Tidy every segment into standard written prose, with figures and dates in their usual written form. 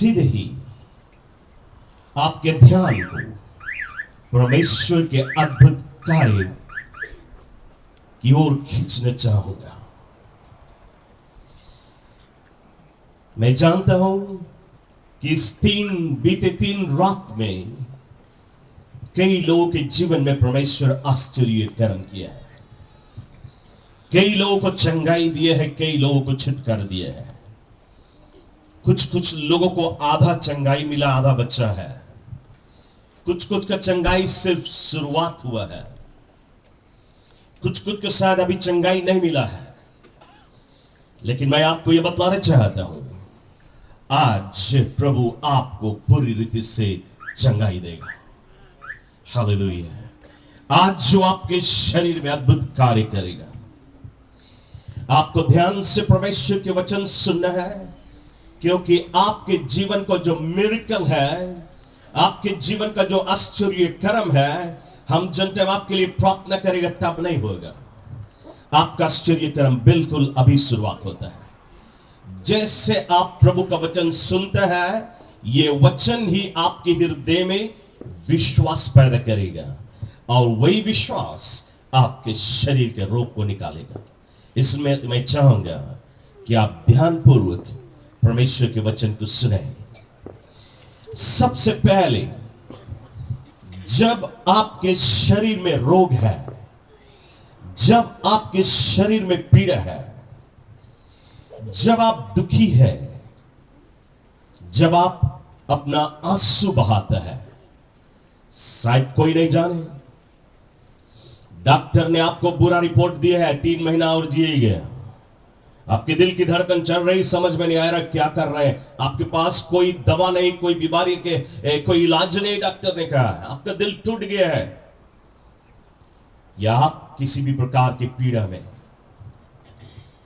सीधे ही आपके ध्यान को परमेश्वर के अद्भुत कार्य की ओर खींचना चाहूंगा। मैं जानता हूं कि इस बीते 3 रात में कई लोगों के जीवन में परमेश्वर आश्चर्य कर्म किया है। कई लोगों को चंगाई दिया है, कई लोगों को छुटकारा दिया है। कुछ लोगों को आधा चंगाई मिला, आधा बचा है। कुछ का चंगाई सिर्फ शुरुआत हुआ है। कुछ को शायद अभी चंगाई नहीं मिला है। लेकिन मैं आपको यह बतलाना चाहता हूं, आज प्रभु आपको पूरी रीति से चंगाई देगा। हालेलुया। आज जो आपके शरीर में अद्भुत कार्य करेगा। आपको ध्यान से परमेश्वर के वचन सुनना है, क्योंकि आपके जीवन को जो मिरेकल है, आपके जीवन का जो आश्चर्य कर्म है, हम जनते आपके लिए प्रार्थना करेगा तब नहीं होगा। आपका आश्चर्य कर्म बिल्कुल अभी शुरुआत होता है। जैसे आप प्रभु का वचन सुनते हैं, यह वचन ही आपके हृदय में विश्वास पैदा करेगा, और वही विश्वास आपके शरीर के रोग को निकालेगा। इसमें मैं चाहूंगा कि आप ध्यानपूर्वक परमेश्वर के वचन को सुने। सबसे पहले, जब आपके शरीर में रोग है, जब आपके शरीर में पीड़ा है, जब आप दुखी है, जब आप अपना आंसू बहाता है, शायद कोई नहीं जाने, डॉक्टर ने आपको बुरा रिपोर्ट दिया है, 3 महीना और जिएगा। आपके दिल की धड़कन चल रही, समझ में नहीं आ रहा क्या कर रहे हैं। आपके पास कोई दवा नहीं, कोई बीमारी के कोई इलाज नहीं, डॉक्टर ने कहा है। आपका दिल टूट गया है, या आप किसी भी प्रकार की पीड़ा में,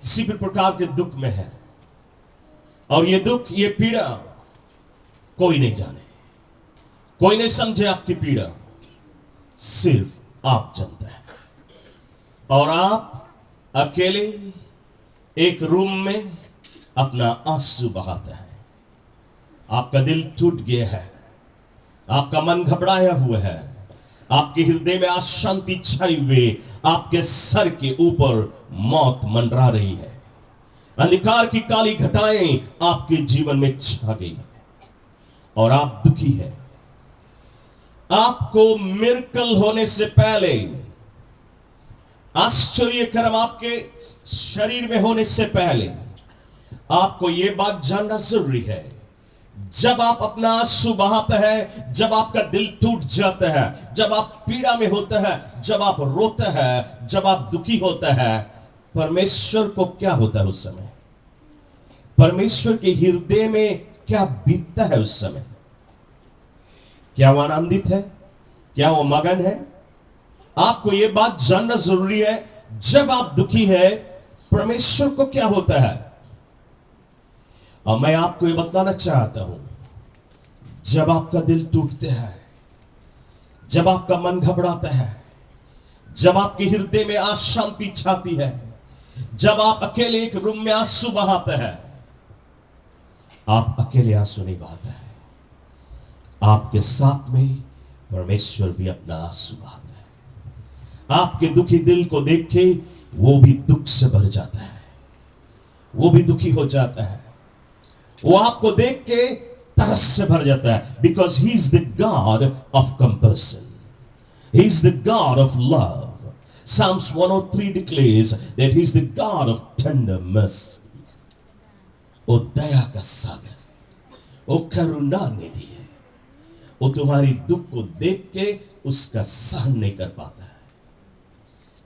किसी भी प्रकार के दुख में है, और ये दुख, ये पीड़ा कोई नहीं जाने, कोई नहीं समझे आपकी पीड़ा, सिर्फ आप जानते हैं। और आप अकेले एक रूम में अपना आंसू बहाता है। आपका दिल टूट गया है, आपका मन घबराया हुआ है, आपके हृदय में अशांति छाई हुई, आपके सर के ऊपर मौत मंडरा रही है, अंधकार की काली घटाएं आपके जीवन में छा गई है, और आप दुखी हैं। आपको मिरेकल होने से पहले, आश्चर्य कर्म आपके शरीर में होने से पहले, आपको यह बात जानना जरूरी है। जब आप अपना आंसू बहाते हैं, जब आपका दिल टूट जाता है, जब आप पीड़ा में होते हैं, जब आप रोते हैं, जब आप दुखी होते हैं, परमेश्वर को क्या होता है उस समय? परमेश्वर के हृदय में क्या बीतता है उस समय? क्या वो आनंदित है? क्या वो मगन है? आपको यह बात जानना जरूरी है। जब आप दुखी है, परमेश्वर को क्या होता है? और मैं आपको यह बताना चाहता हूं, जब आपका दिल टूटता है, जब आपका मन घबराता है, जब आपके हृदय में अशांति छाती है, जब आप अकेले एक रूम में आंसू बहाते हैं, आप अकेले आंसू नहीं बहाते हैं, आपके साथ में परमेश्वर भी अपना आंसू बहाता है। आपके दुखी दिल को देख के वो भी दुख से भर जाता है, वो भी दुखी हो जाता है, वो आपको देख के तरस से भर जाता है। Because he is the God of compassion, he is the God of love. Psalms 103 declares that he is the God of tender mercy. ओ दया का सागर, ओ करुणा निधि है। वो तुम्हारी दुख को देख के उसका सहन नहीं कर पाता है।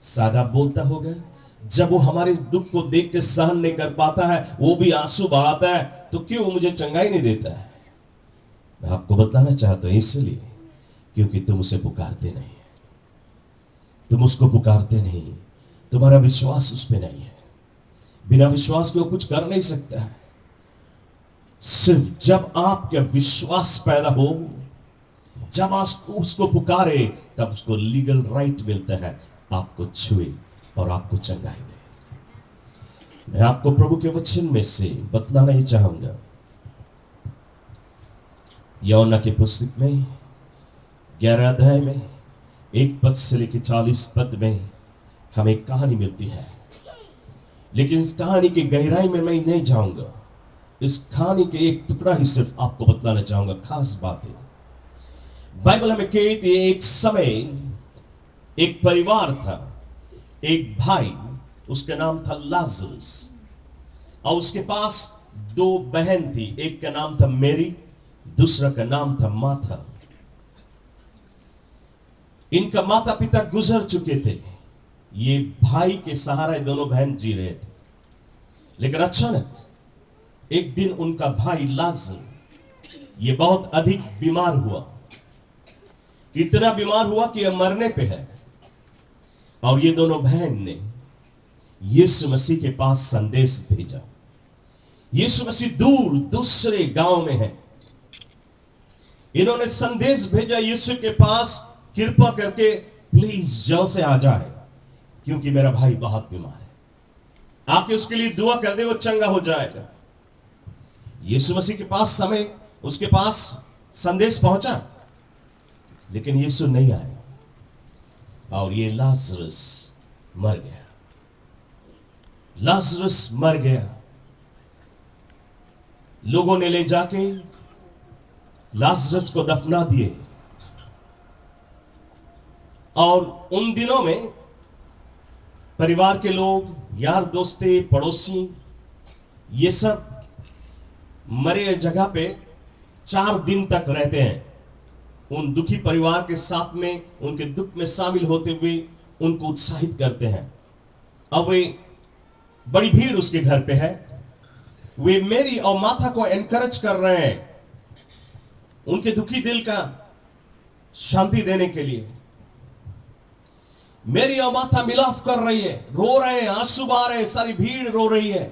सादा बोलता होगा, जब वो हमारे दुख को देख के सहन नहीं कर पाता है, वो भी आंसू बहाता है, तो क्यों मुझे चंगाई नहीं देता है? मैं आपको बताना चाहता हूं, इसलिए क्योंकि तुम उसे पुकारते नहीं, तुम उसको पुकारते नहीं, तुम्हारा विश्वास उस पर नहीं है। बिना विश्वास के वो कुछ कर नहीं सकता है। सिर्फ जब आपका विश्वास पैदा हो, जब आप उसको पुकारे, तब उसको लीगल राइट मिलता है आपको छुए और आपको चंगाई दे। मैं आपको प्रभु के वचन में से बतलाना ही चाहूंगा, यूहन्ना की पुस्तक में 11 अध्याय में 1 पद से लेकर 40 पद में हमें एक कहानी मिलती है। लेकिन इस कहानी की गहराई में मैं नहीं जाऊंगा। इस कहानी के एक टुकड़ा ही सिर्फ आपको बतलाना चाहूंगा, खास बातें। बाइबल हमें कहती है एक समय एक परिवार था, एक भाई, उसका नाम था लाजरस, और उसके पास 2 बहन थी। एक का नाम था मेरी, दूसरा का नाम था माथा। इनका माता पिता गुजर चुके थे। ये भाई के सहारे दोनों बहन जी रहे थे। लेकिन अचानक एक दिन उनका भाई लाजर ये बहुत अधिक बीमार हुआ। इतना बीमार हुआ कि यह मरने पे है। और ये दोनों बहन ने यीशु मसीह के पास संदेश भेजा। यीशु मसीह दूर दूसरे गांव में है। इन्होंने संदेश भेजा यीशु के पास, कृपा करके प्लीज जल्द से आ जाए, क्योंकि मेरा भाई बहुत बीमार है। आके उसके लिए दुआ कर दे, वो चंगा हो जाएगा। यीशु मसीह के पास उसके पास संदेश पहुंचा, लेकिन यीशु नहीं आया और ये लाजरस मर गया। लाजरस मर गया। लोगों ने ले जाके लाजरस को दफना दिए। और उन दिनों में परिवार के लोग, यार दोस्ते, पड़ोसी, ये सब मरे जगह पे 4 दिन तक रहते हैं। उन दुखी परिवार के साथ में, उनके दुख में शामिल होते हुए उनको उत्साहित करते हैं। अब वे बड़ी भीड़ उसके घर पे है। वे मेरी और माथा को एनकरेज कर रहे हैं, उनके दुखी दिल का शांति देने के लिए। मेरी और माथा मिलाप कर रही है, रो रहे हैं, आंसू बहा रहे हैं, सारी भीड़ रो रही है।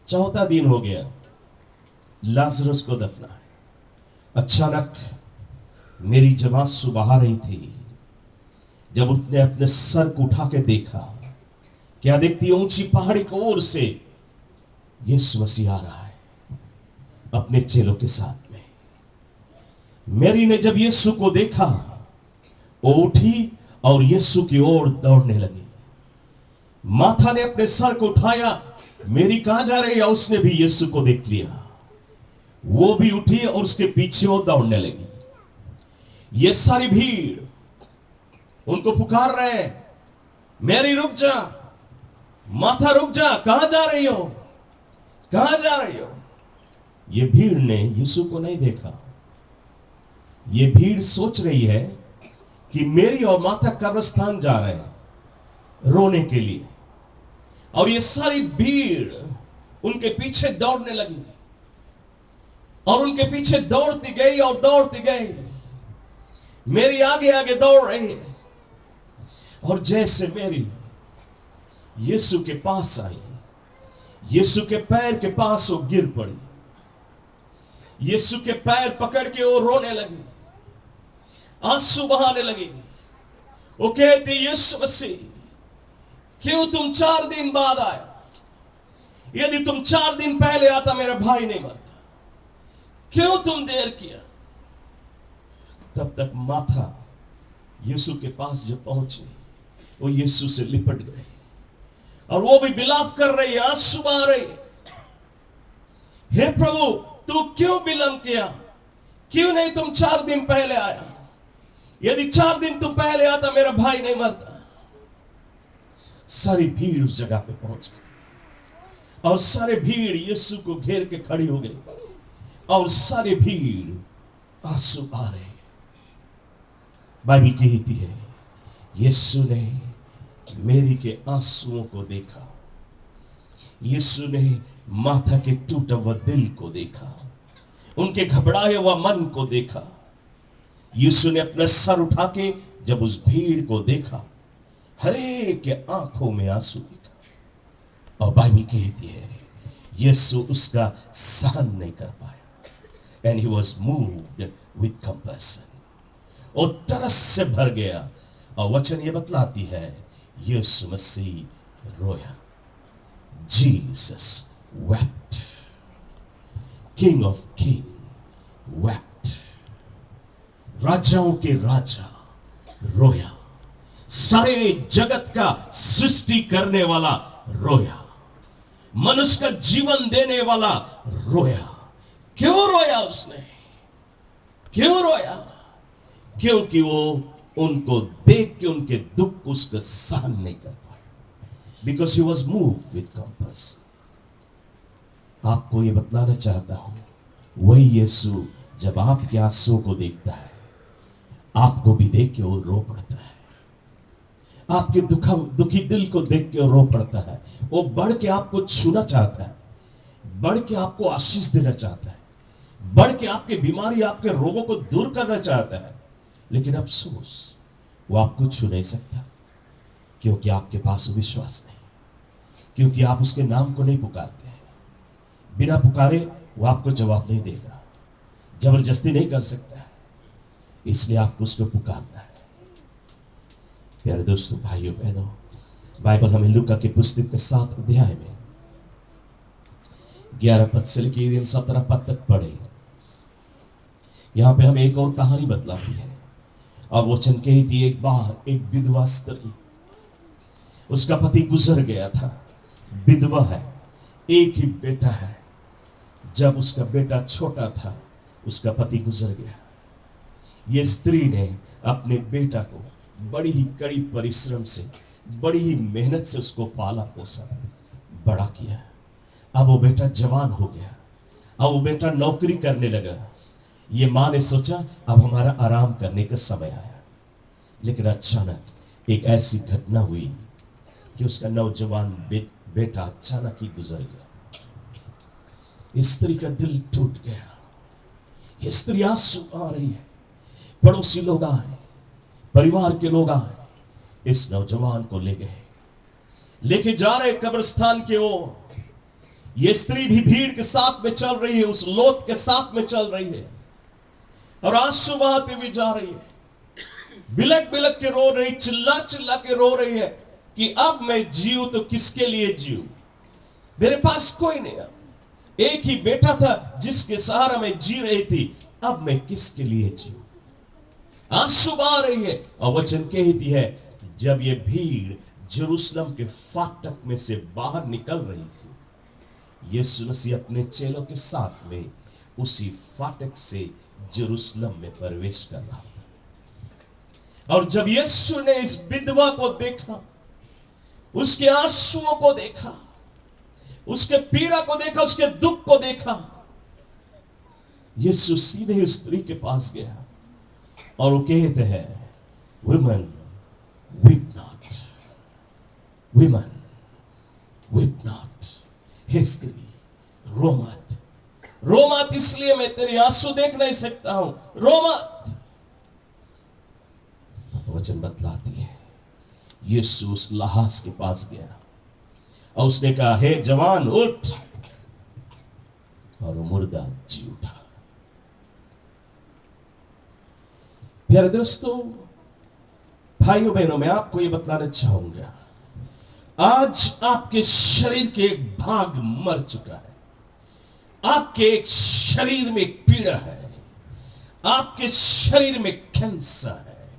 4था दिन हो गया, लाजरस को दफना है। अचानक मेरी जब आंसू बहा रही थी, जब उसने अपने सर को उठा के देखा, क्या देखती है? ऊंची पहाड़ी की ओर से यीशु मसीह आ रहा है अपने चेलों के साथ में। मेरी ने जब यीशु को देखा, वो उठी और यीशु की ओर दौड़ने लगी। माथा ने अपने सर को उठाया, मेरी कहां जा रही है? उसने भी यीशु को देख लिया। वो भी उठी और उसके पीछे वो दौड़ने लगी। ये सारी भीड़ उनको पुकार रहे हैं, मेरी रुक जा, माथा रुक जा, कहां जा रही हो, कहां जा रही हो? ये भीड़ ने यीशु को नहीं देखा। ये भीड़ सोच रही है कि मेरी और माता कब्रिस्तान जा रहे हैं रोने के लिए। और ये सारी भीड़ उनके पीछे दौड़ने लगी और उनके पीछे दौड़ती गई और दौड़ती गई। मेरी आगे आगे दौड़ रही है। और जैसे मेरी यीशु के पास आई, यीशु के पैर के पास वो गिर पड़ी। यीशु के पैर पकड़ के वो रोने लगी, आंसू बहाने लगी। वो कहती, यीशु मसीह, क्यों तुम 4 दिन बाद आए? यदि तुम 4 दिन पहले आता, मेरा भाई नहीं मरता। क्यों तुम देर किया? तब तक माथा यीशु के पास जब पहुंची, वो यीशु से लिपट गई और वो भी विलाप कर रही, आंसू बहा रही। हे प्रभु, तू क्यों विलंब किया? क्यों नहीं तुम 4 दिन पहले आया? यदि 4 दिन तुम पहले आता, मेरा भाई नहीं मरता। सारी भीड़ उस जगह पे पहुंच गई और सारे भीड़ यीशु को घेर के खड़ी हो गई और सारे भीड़ आंसू आ रहे। बाइबल कहती है, यीशु ने मेरी के आंसुओं को देखा। यीशु ने माथा के टूटा हुआ दिल को देखा, उनके घबराए हुआ मन को देखा। यीशु ने अपना सर उठा के जब उस भीड़ को देखा, हर एक के आंखों में आंसू देखा। और बाइबल कहती है, यीशु उसका सहन नहीं कर पाया। And he was moved with compassion. वो तरस से भर गया। और वचन ये बतलाती है, यीशु मसीह रोया। Jesus wept. King of King wept. राजाओं के राजा रोया, सारे जगत का सृष्टि करने वाला रोया, मनुष्य का जीवन देने वाला रोया। क्यों रोया उसने? क्यों रोया? क्योंकि वो उनको देख के उनके दुख को उसका सहन नहीं कर पाया। Because he was move with compassion. आपको ये बतलाना चाहता हूं, वही यीशु जब आपके आंसुओं को देखता है, आपको भी देख के वो रो पड़ता है। आपके दुखी दिल को देख के वो रो पड़ता है। वो बढ़ के आपको छूना चाहता है, बढ़ के आपको आशीष देना चाहता है, बढ़ के आपकी बीमारी, आपके रोगों को दूर करना चाहता है। लेकिन अफसोस, वो आपको छू नहीं सकता, क्योंकि आपके पास विश्वास नहीं, क्योंकि आप उसके नाम को नहीं पुकारते हैं। बिना पुकारे वो आपको जवाब नहीं देगा, जबरदस्ती नहीं कर सकता है, इसलिए आपको उसको पुकारना है। प्यारे दोस्तों, भाइयों बहनों, बाइबल हमें लूका की पुस्तक में 7 अध्याय में 11 पद से लेकर 17 पद तक पढ़े। यहां पे हमें एक और कहानी बतलाती है। और वचन कही थी, एक बार एक विधवा स्त्री, उसका पति गुजर गया था, विधवा है, एक ही बेटा है। जब उसका बेटा छोटा था, उसका पति गुजर गया। ये स्त्री ने अपने बेटा को बड़ी ही कड़ी परिश्रम से, बड़ी ही मेहनत से उसको पाला पोसा, बड़ा किया। अब वो बेटा जवान हो गया, अब वो बेटा नौकरी करने लगा। ये मां ने सोचा अब हमारा आराम करने का समय आया। लेकिन अचानक एक ऐसी घटना हुई कि उसका नौजवान बेटा अचानक ही गुजर गया। स्त्री का दिल टूट गया। ये स्त्री आंसू आ रही है। पड़ोसी लोग आए, परिवार के लोग आए, इस नौजवान को ले गए, लेके जा रहे कब्रिस्तान की ओर। ये स्त्री भी भीड़ के साथ में चल रही है, उस लोथ के साथ में चल रही है, और आंसू बहाते हुए जा रही है। बिलक बिलक के रो रही, चिल्ला चिल्ला के रो रही है कि अब मैं जीऊं तो किसके लिए जीऊं? मेरे पास कोई नहीं। अब एक ही बेटा था जिसके सहारा मैं जी रही थी, अब मैं किसके लिए जीऊं? आंसू बहा रही है। और वचन कहती है, जब ये भीड़ जेरूशलेम के फाटक में से बाहर निकल रही थी, यीशु मसीह अपने चेलों के साथ में उसी फाटक से जेरूशलेम में प्रवेश कर रहा था। और जब यीशु ने इस विधवा को देखा, उसके आंसुओं को देखा, उसके पीड़ा को देखा, उसके दुख को देखा, यीशु सीधे उस स्त्री के पास गया और वो कहते हैं, woman weep not, woman weep not. हे स्त्री, रो मत, रो मत, इसलिए मैं तेरे आंसू देख नहीं सकता हूं, रो मत। वचन बतलाती है, यीशु उस लहास के पास गया और उसने कहा, हे जवान उठ, और वो मुर्दा जी उठा। प्यारे दोस्तों, भाइयों बहनों, मैं आपको ये बतलाना चाहूंगा, आज आपके शरीर के एक भाग मर चुका है। आपके एक शरीर में एक पीड़ा है, आपके शरीर में कैंसर है,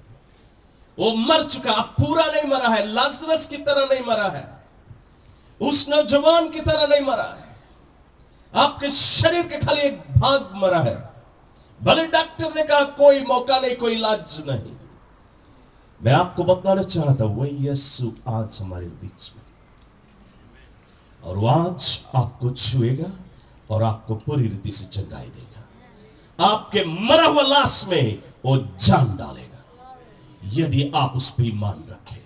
वो मर चुका। आप पूरा नहीं मरा है, लाजरस की तरह नहीं मरा है, उस नौजवान की तरह नहीं मरा है। आपके शरीर के खाली एक भाग मरा है। भले डॉक्टर ने कहा कोई मौका नहीं, कोई इलाज नहीं। मैं आपको बताना चाहता हूं, वही यीशु आज हमारे बीच में, और वो आज आपको छुएगा और आपको पूरी रीति से चंगाई देगा। आपके मरा हुआ लाश में वो जान डालेगा, यदि आप उस पर ईमान रखें,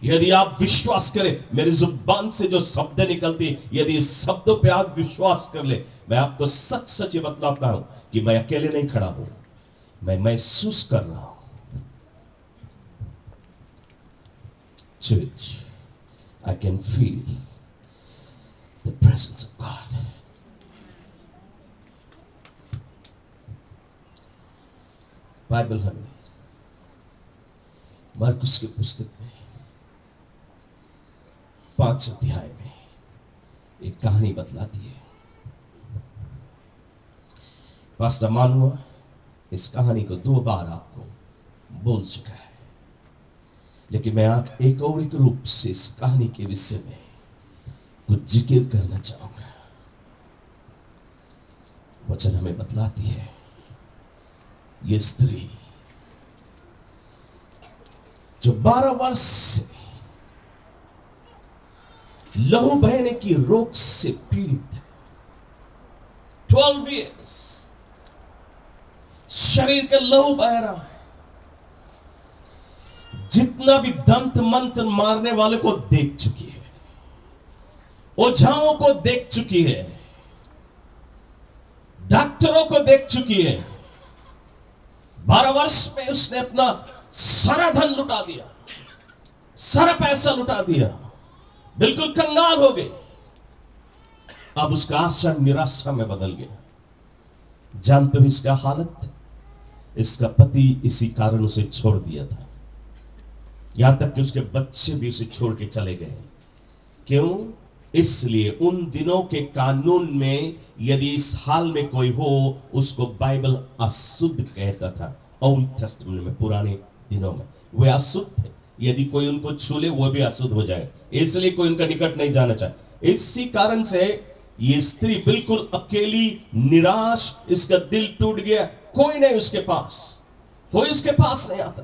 यदि आप विश्वास करें। मेरी जुबान से जो शब्द निकलती, यदि इस शब्दों पे आप विश्वास कर ले, मैं आपको सच सच ये बतलाता हूं कि मैं अकेले नहीं खड़ा हूं, मैं महसूस कर रहा हूं। Church, I can feel the presence of God. Bible हमें मरकुस की पुस्तक में 5 अध्याय में एक कहानी बतलाती है। पास्टर मानुआ इस कहानी को 2 बार आपको बोल चुका है, लेकिन मैं आप एक और एक रूप से इस कहानी के विषय में कुछ जिक्र करना चाहूंगा। वचन हमें बतलाती है, ये स्त्री जो 12 वर्ष से लहू बहने की रोग से पीड़ित है, 12 इयर्स शरीर का लहू बह रहा है, जितना भी दंत मंत्र मारने वाले को देख चुकी है, ओझाओं को देख चुकी है, डॉक्टरों को देख चुकी है। 12 वर्ष में उसने अपना सारा धन लुटा दिया, सारा पैसा लुटा दिया, बिल्कुल कंगाल हो गई। अब उसका आशा निराशा में बदल गया। जानते हो इसका हालत, इसका पति इसी कारण उसे छोड़ दिया था, यहां तक कि उसके बच्चे भी उसे छोड़ के चले गए। क्यों? इसलिए उन दिनों के कानून में यदि इस हाल में कोई हो, उसको बाइबल अशुद्ध कहता था। ओल्ड टेस्टामेंट में, पुराने दिनों में वे अशुद्ध थे, यदि कोई उनको छू ले वो भी अशुद्ध हो जाए, इसलिए कोई उनका निकट नहीं जाना चाहे। इसी कारण से ये स्त्री बिल्कुल अकेली, निराश, इसका दिल टूट गया, कोई नहीं उसके पास, कोई उसके पास नहीं आता।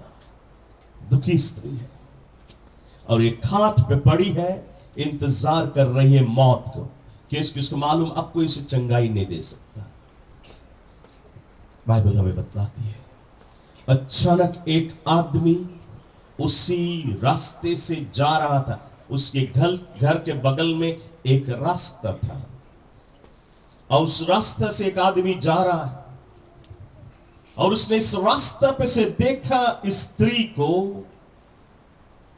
दुखी स्त्री है और ये खाट पे पड़ी है, इंतजार कर रही है मौत को, कि इसको मालूम अब कोई इसे चंगाई नहीं दे सकता। बाइबल हमें बतलाती है, अचानक एक आदमी उसी रास्ते से जा रहा था। उसके घर के बगल में एक रास्ता था और उस रास्ते से एक आदमी जा रहा है और उसने इस रास्ता पे से देखा स्त्री को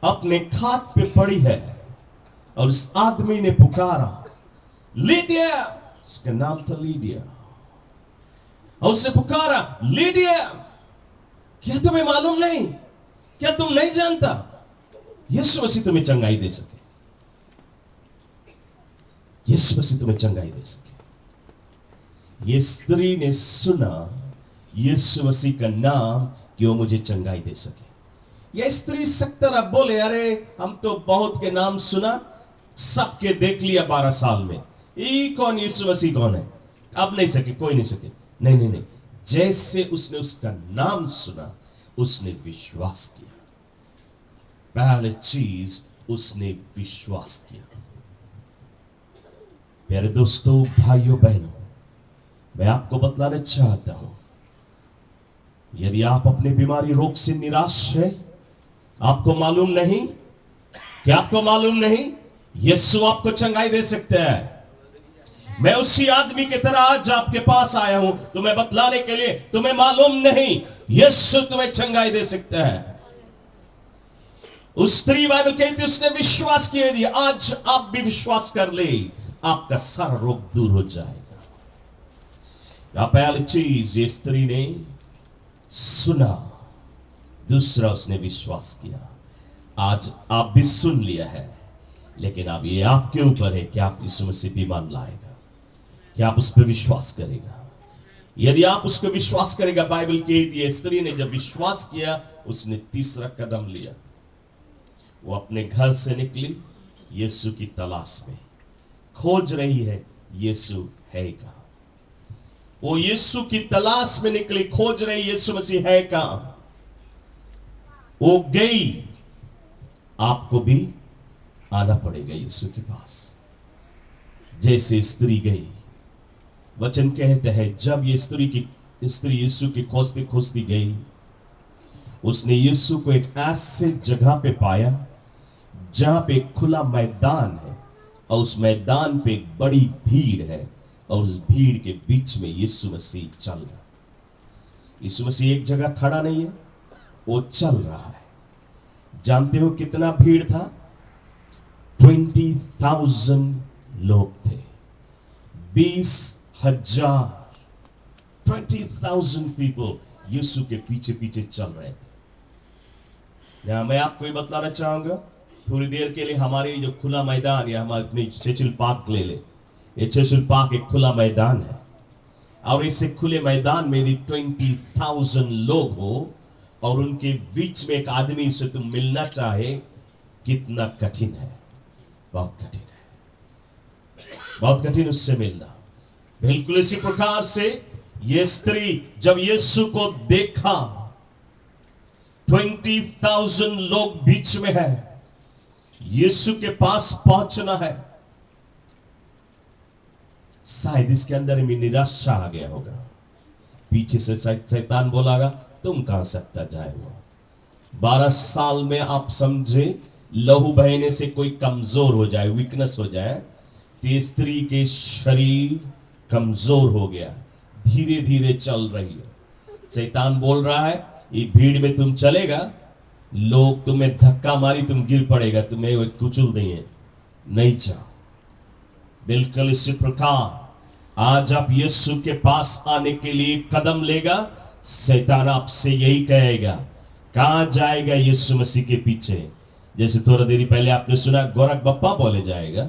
अपने खाट पे पड़ी है और उस आदमी ने पुकारा, लीडिया, उसका नाम था लीडिया, और उसने पुकारा, लीडिया, क्या तुम्हें मालूम नहीं? क्या तुम नहीं जानता यीशु मसीह तुम्हें चंगाई दे सके? यीशु मसीह तुम्हें चंगाई दे सके। ये स्त्री ने सुना यीशु मसीह का नाम कि वो मुझे चंगाई दे सके। यह स्त्री सकता बोले, अरे हम तो बहुत के नाम सुना, सबके देख लिया 12 साल में, ये कौन यीशु मसीह कौन है? अब नहीं सके, कोई नहीं सके। नहीं नहीं नहीं, जैसे उसने उसका नाम सुना उसने विश्वास किया। पहली चीज उसने विश्वास किया। प्यारे दोस्तों, भाइयों बहनों, मैं आपको बतलाना चाहता हूं, यदि आप अपने बीमारी रोग से निराश है, आपको मालूम नहीं, क्या आपको मालूम नहीं यीशु आपको चंगाई दे सकता है। मैं उसी आदमी की तरह आज आपके पास आया हूं तुम्हें बतलाने के लिए, तुम्हें मालूम नहीं यीशु तुम्हें चंगाई दे सकता है। उस स्त्री, बाइबल कहती है, उसने विश्वास किया। यदि आज आप भी विश्वास कर ले, आपका सारा रोग दूर हो जाएगा। पहली चीज ये स्त्री ने सुना, दूसरा उसने विश्वास किया। आज आप भी सुन लिया है, लेकिन अब ये आपके ऊपर है कि आप यीशु मसीह भी मान लाएगा, कि आप उस पर विश्वास करेगा। यदि आप उसको विश्वास करेगा, बाइबल कहती है स्त्री ने जब विश्वास किया, उसने तीसरा कदम लिया। वो अपने घर से निकली यीशु की तलाश में, खोज रही है यीशु है कहां। वो यीशु की तलाश में निकली, खोज रही यीशु मसीह है कहां। वो गई, आपको भी आना पड़ेगा यीशु के पास, जैसे स्त्री गई। वचन कहते हैं जब ये स्त्री यीशु की खोजती खोजती गई, उसने यीशु को एक ऐसे जगह पे पाया जहां पे एक खुला मैदान है और उस मैदान पे एक बड़ी भीड़ है और उस भीड़ के बीच में यीशु मसीह चल रहा। यीशु मसीह एक जगह खड़ा नहीं है, वो चल रहा है। जानते हो कितना भीड़ था? 20,000 लोग थे, 20,000, 20,000 पीपल यीशु के पीछे पीछे चल रहे थे। यहां मैं आपको ये बतलाना चाहूंगा, थोड़ी देर के लिए हमारे जो खुला मैदान, या हमारे अपने चर्चिल पार्क ले ले, ये चर्चिल पार्क एक खुला मैदान है। और ऐसे खुले मैदान में यदि 20,000 लोग हो और उनके बीच में एक आदमी से तुम मिलना चाहे, कितना कठिन है, बहुत कठिन है, बहुत कठिन उससे मिलना। बिल्कुल इसी प्रकार से ये स्त्री जब यीशु को देखा, 20,000 लोग बीच में है, यीशु के पास पहुंचना है, शायद इसके अंदर में निराशा आ गया होगा। पीछे से शैतान बोलागा तुम कहां सकता जाए हुआ, 12 साल में आप समझे लहू बहने से कोई कमजोर हो जाए, वीकनेस हो जाए, तो स्त्री के शरीर कमजोर हो गया, धीरे धीरे चल रही है। शैतान बोल रहा है ये भीड़ में तुम चलेगा, लोग तुम्हें धक्का मारी, तुम गिर पड़ेगा, तुम्हें कुचल देंगे, नहीं जाओ। बिल्कुल इसी प्रकार आज आप यीशु के पास आने के लिए कदम लेगा, शैतान आपसे यही कहेगा, कहां जाएगा यीशु मसीह के पीछे। जैसे थोड़ा देरी पहले आपने सुना गोरख बप्पा बोले जाएगा,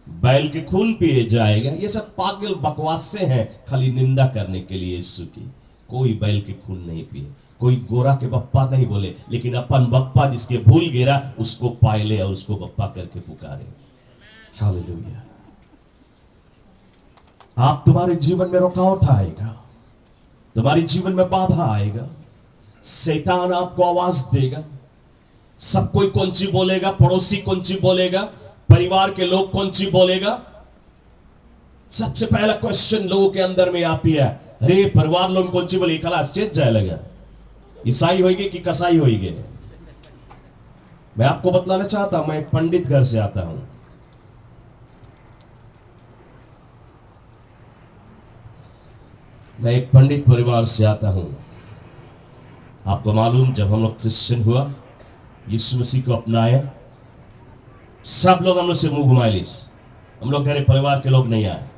बैल के खून पिए जाएगा, ये सब पागल बकवासें हैं खाली निंदा करने के लिए यीशु की। कोई बैल के खून नहीं पिए, कोई गोरा के बप्पा नहीं बोले, लेकिन अपन बप्पा जिसके भूल गिरा उसको पायले और उसको बप्पा करके पुकारे। हालेलुया। आप तुम्हारे जीवन में रुकावट आएगा, तुम्हारे जीवन में बाधा आएगा, शैतान आपको आवाज देगा, सब कोई कौन सी बोलेगा, पड़ोसी कौन सी बोलेगा, परिवार के लोग कौन सी बोलेगा। सबसे पहला क्वेश्चन लोगों के अंदर में आती है, अरे परिवार लोग कौन सी बोले, कला चेत जाए लगा, ईसाई होइगे कि कसाई होइगे। मैं आपको बतलाना चाहता हूं, मैं एक पंडित घर से आता हूं, मैं एक पंडित परिवार से आता हूं। आपको मालूम जब हम लोग क्रिश्चियन हुआ, यीशु मसीह को अपनाया, सब लोग हम लोग से मुंह घुमाए लिस, हम लोग घर परिवार के लोग नहीं आए,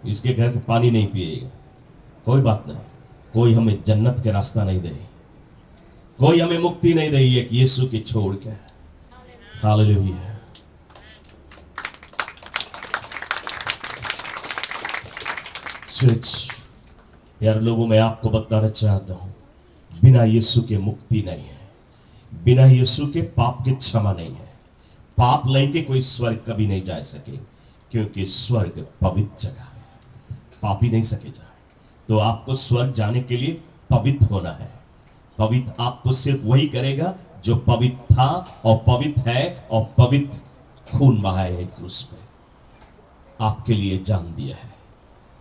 इसके घर के पानी नहीं पिएगा, कोई बात नहीं, कोई हमें जन्नत के रास्ता नहीं दे, कोई हमें मुक्ति नहीं दे एक यीशु की छोड़ के। हालेलुया। यार लोगों, मैं आपको बताना चाहता हूं, बिना यीशु के मुक्ति नहीं है, बिना यीशु के पाप के क्षमा नहीं है। पाप लेके कोई स्वर्ग कभी नहीं जा सके, क्योंकि स्वर्ग पवित्र जगह है, पापी नहीं सके जाए। तो आपको स्वर्ग जाने के लिए पवित्र होना है। पवित्र आपको सिर्फ वही करेगा जो पवित्र था और पवित्र है और पवित्र खून बहाया है क्रूस पे, आपके लिए जान दिया है,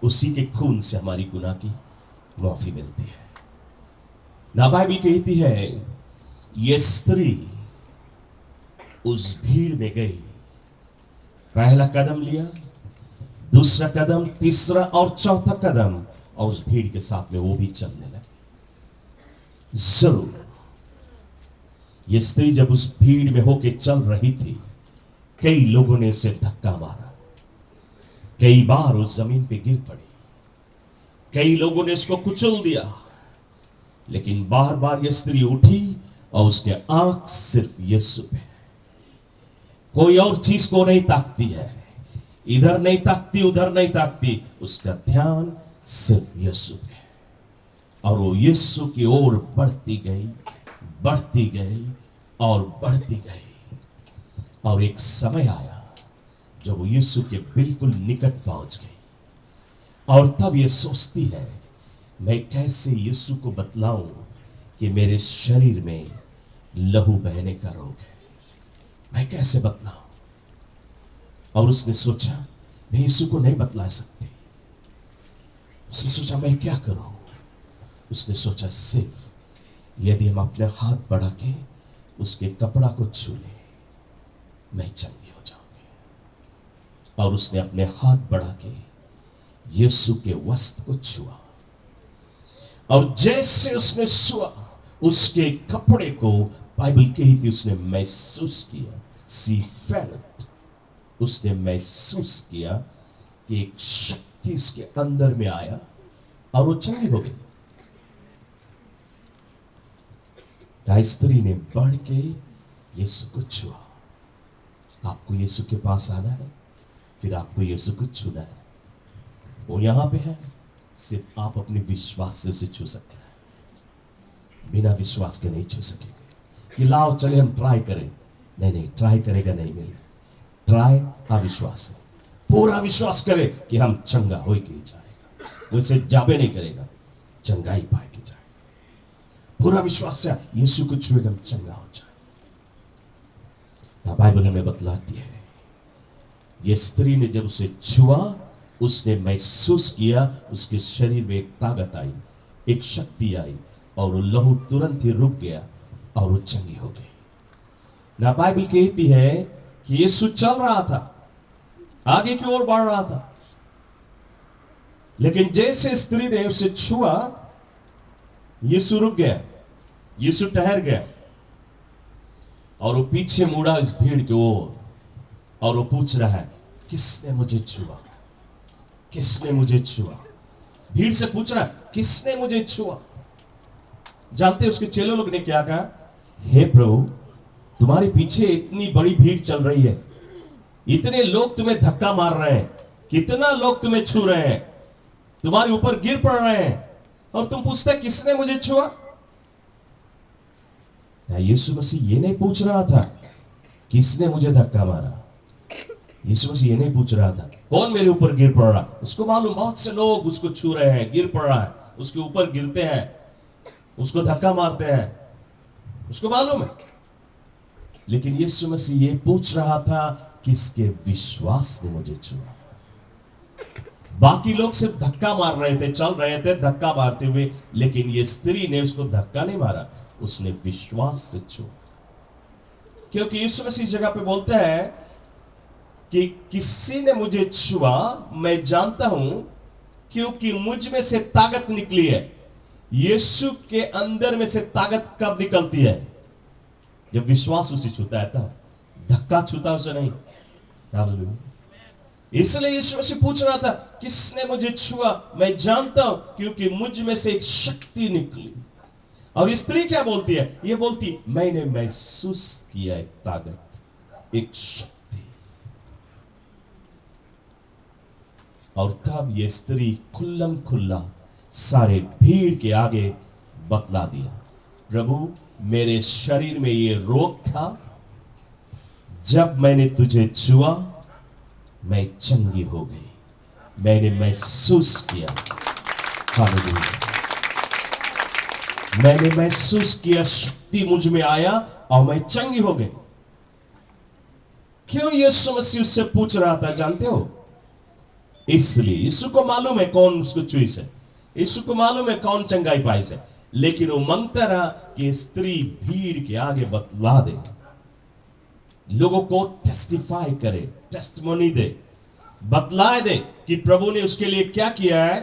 उसी के खून से हमारी गुनाह की माफी मिलती है ना। बाइबल कहती है ये स्त्री उस भीड़ में गई, पहला कदम लिया, दूसरा कदम, तीसरा और चौथा कदम, और उस भीड़ के साथ में वो भी चलने लगी। जरूर ये स्त्री जब उस भीड़ में होके चल रही थी, कई लोगों ने उसे धक्का मारा, कई बार उस जमीन पे गिर पड़ी, कई लोगों ने उसको कुचल दिया, लेकिन बार बार ये स्त्री उठी और उसके आंख सिर्फ यीशु पे है, कोई और चीज को नहीं ताकती है, इधर नहीं ताकती उधर नहीं ताकती, उसका ध्यान सिर्फ यीशु पे है। और वो यीशु की ओर बढ़ती गई, बढ़ती गई और बढ़ती गई, और एक समय आया जब वो यीशु के बिल्कुल निकट पहुंच गई, और तब ये सोचती है मैं कैसे यीशु को बतलाऊं कि मेरे शरीर में लहू बहने का रोग है, मैं कैसे बतलाऊं। और उसने सोचा मैं यीशु को नहीं बतला सकती, उसने सोचा मैं क्या करूं। उसने सोचा सिर्फ यदि हम अपने हाथ बढ़ा के उसके कपड़ा को छू ले, मैं चंगी हो जाऊंगी। और उसने अपने हाथ बढ़ा के यीशु के वस्त्र को छुआ, और जैसे उसने छुआ उसके कपड़े को, बाइबल कही थी उसने महसूस किया, सी फेल्ट, उसने महसूस किया कि एक शक्ति उसके अंदर में आया और वो चंगी हो गई। स्त्री ने बढ़ के यीशु को छुआ। आपको यीशु के पास आना है, फिर आपको यीशु को छूना है, वो यहां पे है, सिर्फ आप अपने विश्वास से उसे छू सकते हैं, बिना विश्वास के नहीं छू सकेंगे। कि लाओ चले हम ट्राई करें, नहीं नहीं, ट्राई करेगा नहीं मिले। ट्राई अविश्वास है। पूरा विश्वास करे कि हम चंगा हो के जाएगा, वैसे जाबे नहीं करेगा, चंगाई पाए के जाएगा। पूरा विश्वास से यीशु को छुएगा, हम चंगा हो जाए। बाइबल हमें बतलाती है, ये स्त्री ने जब उसे छुआ, उसने महसूस किया उसके शरीर में एक ताकत आई, एक शक्ति आई, और वो लहू तुरंत ही रुक गया और वो चंगी हो गई। ना बाइबल कहती है कि यीशु चल रहा था, आगे की ओर बढ़ रहा था, लेकिन जैसे स्त्री ने उसे छुआ, यीशु रुक गया, यीशु ठहर गया, और वो पीछे मुड़ा इस भीड़ की ओर, और वो पूछ रहा है, किसने मुझे छुआ, किसने मुझे छुआ। भीड़ से पूछ रहा है, किसने मुझे छुआ। जानते उसके चेलों लोग ने क्या कहा, हे प्रभु, तुम्हारे पीछे इतनी बड़ी भीड़ चल रही है, इतने लोग तुम्हें धक्का मार रहे हैं, कितना लोग तुम्हें छू रहे हैं, तुम्हारे ऊपर गिर पड़ रहे हैं, और तुम पूछते किसने मुझे छुआ। यीशु मसीह ये नहीं पूछ रहा था किसने मुझे धक्का मारा, यीशु मसीह ये नहीं पूछ रहा था कौन मेरे ऊपर गिर पड़ रहा। उसको मालूम बहुत से लोग उसको छू रहे हैं, गिर पड़ रहा है, उसके ऊपर गिरते हैं, उसको धक्का मारते हैं, उसको मालूम है। लेकिन यीशु मसीह ये पूछ रहा था, किसके विश्वास ने मुझे छुआ। बाकी लोग सिर्फ धक्का मार रहे थे, चल रहे थे धक्का मारते हुए, लेकिन ये स्त्री ने उसको धक्का नहीं मारा, उसने विश्वास से छुआ। क्योंकि यीशु मसीह जगह पे बोलता है कि किसी ने मुझे छुआ, मैं जानता हूं क्योंकि मुझ में से ताकत निकली है। यीशु के अंदर में से ताकत कब निकलती है, जब विश्वास उसे छूता है तब, धक्का छूता उसे नहीं। हालेलुया। इसलिए यीशु मसीह पूछ रहा था, किसने मुझे छुआ, मैं जानता हूं क्योंकि मुझ में से एक शक्ति निकली। और स्त्री क्या बोलती है, ये बोलती, मैंने महसूस किया एक ताकत, एक शक्ति। और तब ये स्त्री खुल्लम खुल्ला सारे भीड़ के आगे बतला दिया, प्रभु मेरे शरीर में ये रोग था, जब मैंने तुझे छुआ मैं चंगी हो गई, मैंने महसूस किया। हालेलुया। मैंने महसूस किया, शक्ति मुझ में आया और मैं चंगी हो गई। क्यों यीशु मसीह उससे पूछ रहा था, जानते हो? इसलिए यीशु को मालूम है कौन उसको छुई से, यीशु को मालूम है कौन चंगाई पाई से, लेकिन वो मांगता रहा कि स्त्री भीड़ के आगे बतला दे, लोगों को टेस्टिफाई करे, टेस्टिमोनी दे, बतलाए दे कि प्रभु ने उसके लिए क्या किया है।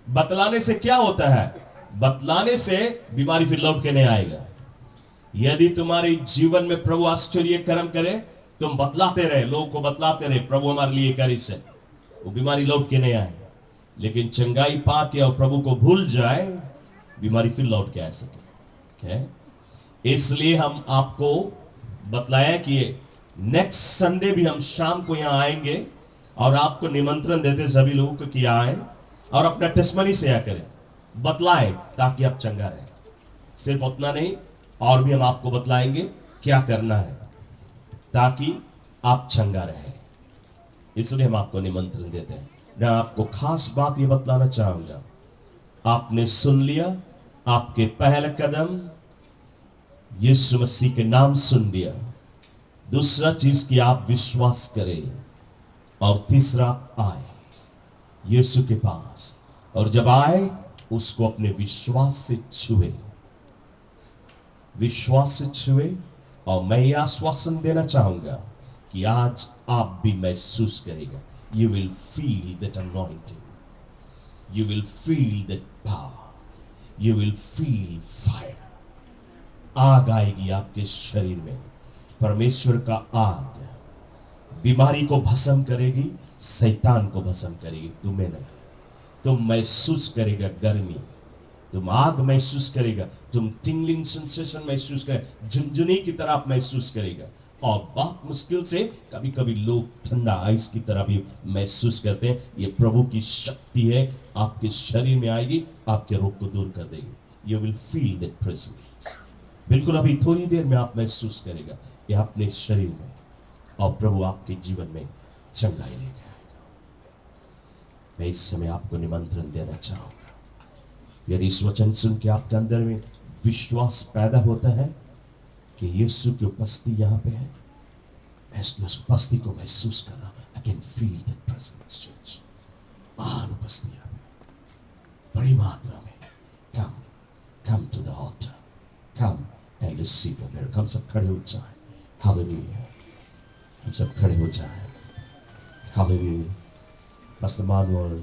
बतलाने से क्या होता है, बतलाने से बीमारी फिर लौट के नहीं आएगा। यदि तुम्हारे जीवन में प्रभु आश्चर्य कर्म करे, तुम बतलाते रहे, लोगों को बतलाते रहे, प्रभु हमारे लिए कर, इससे वो बीमारी लौट के नहीं आए। लेकिन चंगाई पा के और प्रभु को भूल जाए, बीमारी फिर लौट के आ सके। इसलिए हम आपको बतलाया कि नेक्स्ट संडे भी हम शाम को यहां आएंगे और आपको निमंत्रण देते सभी लोगों को कि आए और अपना टेस्टमनी शेयर करें, बतलाएं, ताकि आप चंगा रहे। सिर्फ उतना नहीं, और भी हम आपको बतलाएंगे क्या करना है ताकि आप चंगा रहे। इसलिए हम आपको निमंत्रण देते हैं। मैं आपको खास बात ये बतलाना चाहूंगा, आपने सुन लिया, आपके पहला कदम यीशु मसीह के नाम सुन लिया। दूसरा चीज कि आप विश्वास करें, और तीसरा आए यीशु के पास, और जब आए उसको अपने विश्वास से छुए, विश्वास से छुए। और मैं ये आश्वासन देना चाहूंगा कि आज आप भी महसूस करेगा, you will feel that anointing, you will feel that power, you will feel fire. आग आएगी आपके शरीर में, परमेश्वर का आग बीमारी को भस्म करेगी, शैतान को भस्म करेगी, तुम्हें नहीं। तुम महसूस करेगा गर्मी, तुम आग महसूस करेगा, तुम टिंगलिंग सेंसेशन महसूस करेगा, झुनझुनी की तरह आप महसूस करेगा, और बहुत मुश्किल से कभी कभी लोग ठंडा आइस की तरह भी महसूस करते हैं। ये प्रभु की शक्ति है, आपके शरीर में आएगी, आपके रोग को दूर कर देगी। You will feel that presence. बिल्कुल अभी थोड़ी देर में आप महसूस करेगा कि अपने शरीर में, और प्रभु आपके जीवन में चंगाई लेके आएगा। मैं इस समय आपको निमंत्रण देना चाहूंगा, यदि इस वचन सुन के आपके अंदर में विश्वास पैदा होता है कि यीशु की उपस्थिति यहाँ पे है, मैं उसकी उस उपस्थिति को महसूस कर रहा हूं। I can feel that presence church. महान उपस्थिति यहाँ पे बड़ी मात्रा में। Come to the altar, come and receive your miracle. हम सब खड़े हो जाएं। हालेलुया। हम सब खड़े हो जाएं। हालेलुया। पास्टर मानुअल,